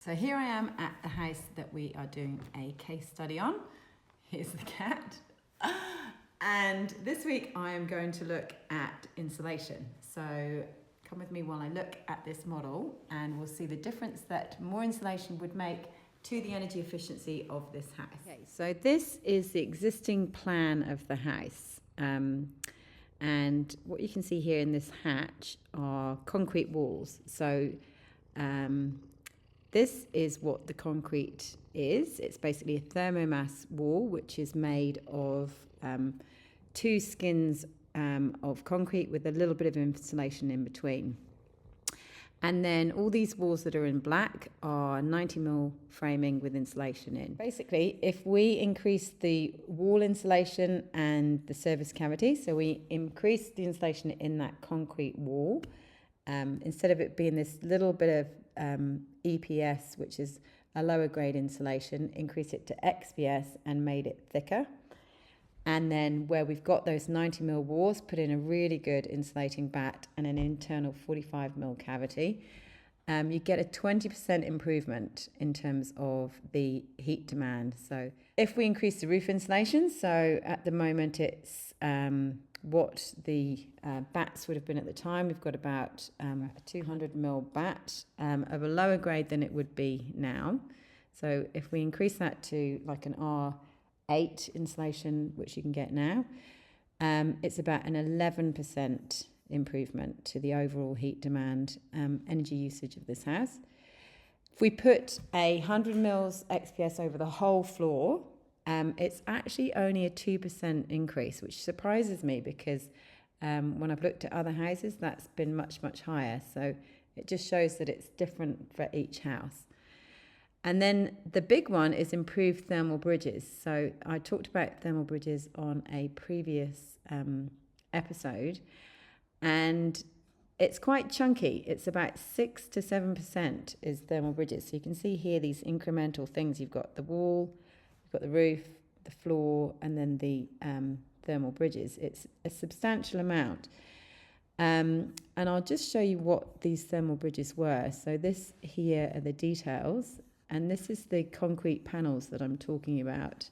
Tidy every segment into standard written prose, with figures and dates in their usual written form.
So here I am at the house that we are doing a case study on. Here's the cat. And this week I am going to look at insulation. So come with me while I look at this model and we'll see the difference that more insulation would make to the energy efficiency of this house. Okay, so this is the existing plan of the house. And what you can see here in this hatch are concrete walls. So this is what the concrete is. It's basically a thermomass wall, which is made of two skins of concrete with a little bit of insulation in between. And then all these walls that are in black are 90mm framing with insulation in. Basically, if we increase the wall insulation and the surface cavity, so we increase the insulation in that concrete wall, instead of it being this little bit of EPS, which is a lower grade insulation, increase it to XPS and made it thicker. And then where we've got those 90mm walls, put in a really good insulating batt and an internal 45mm cavity. You get a 20% improvement in terms of the heat demand. So if we increase the roof insulation, so at the moment it's what the batts would have been at the time. We've got about a 200mm batt of a lower grade than it would be now. So if we increase that to like an R8 insulation, which you can get now, it's about an 11% improvement to the overall heat demand, energy usage of this house. If we put 100mm XPS over the whole floor, it's actually only a 2% increase, which surprises me because when I've looked at other houses, that's been much, much higher. So it just shows that it's different for each house. And then the big one is improved thermal bridges. So I talked about thermal bridges on a previous episode, and it's quite chunky. It's about 6 to 7% is thermal bridges. So you can see here these incremental things. You've got the wall, you've got the roof, the floor, and then the thermal bridges. It's a substantial amount. And I'll just show you what these thermal bridges were. So this here are the details. And this is the concrete panels that I'm talking about.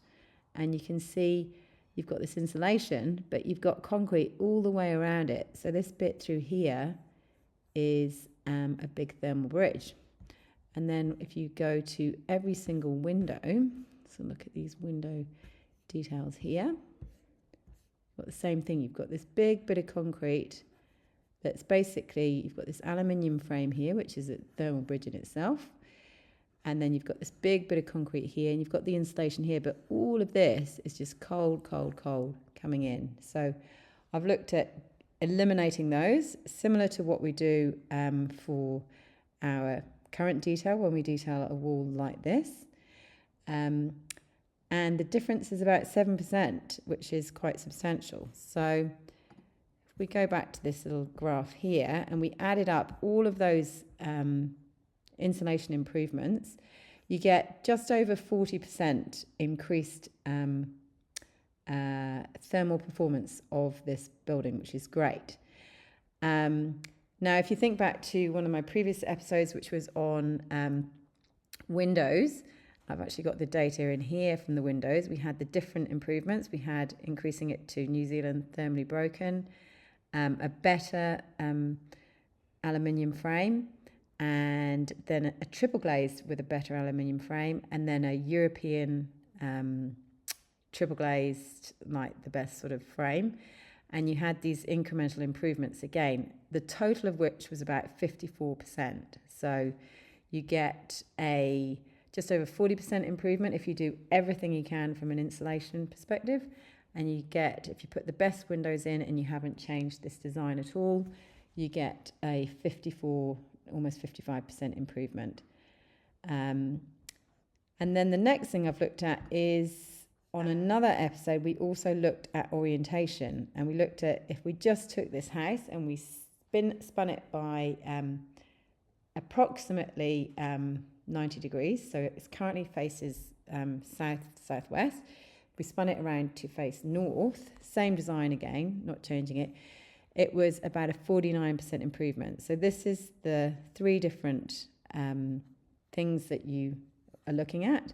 And you can see you've got this insulation, but you've got concrete all the way around it. So this bit through here is a big thermal bridge. And then if you go to every single window, so look at these window details here. You've got the same thing. You've got this big bit of concrete that's basically, you've got this aluminium frame here, which is a thermal bridge in itself. And then you've got this big bit of concrete here, and you've got the insulation here, but all of this is just cold, cold, cold coming in. So I've looked at eliminating those, similar to what we do for our current detail when we detail a wall like this. And the difference is about 7%, which is quite substantial. So if we go back to this little graph here, and we added up all of those insulation improvements, you get just over 40% increased thermal performance of this building, which is great. Now, if you think back to one of my previous episodes, which was on windows, I've actually got the data in here from the windows. We had the different improvements. We had increasing it to New Zealand thermally broken, a better aluminium frame, and then a triple glazed with a better aluminium frame, and then a European triple glazed, like the best sort of frame. And you had these incremental improvements again, the total of which was about 54%. So you get a just over 40% improvement if you do everything you can from an insulation perspective. And you get, if you put the best windows in and you haven't changed this design at all, you get a 54, almost 55% improvement. And then the next thing I've looked at is, on another episode, we also looked at orientation. And we looked at, if we just took this house and we spun it by approximately 90 degrees, so it currently faces south-southwest. We spun it around to face north, same design again, not changing it. It was about a 49% improvement. So this is the three different things that you are looking at.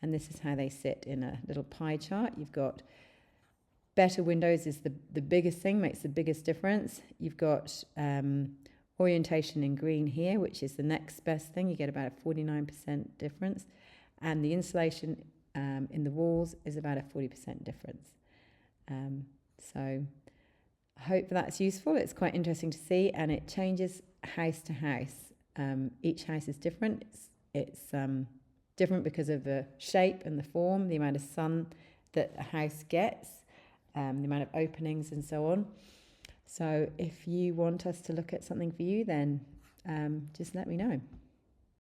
And this is how they sit in a little pie chart. You've got better windows is the biggest thing, makes the biggest difference. You've got orientation in green here, which is the next best thing. You get about a 49% difference. And the insulation in the walls is about a 40% difference. So I hope that's useful. It's quite interesting to see, and it changes house to house. Each house is different. It's different because of the shape and the form, the amount of sun that a house gets, the amount of openings and so on. So if you want us to look at something for you, then just let me know.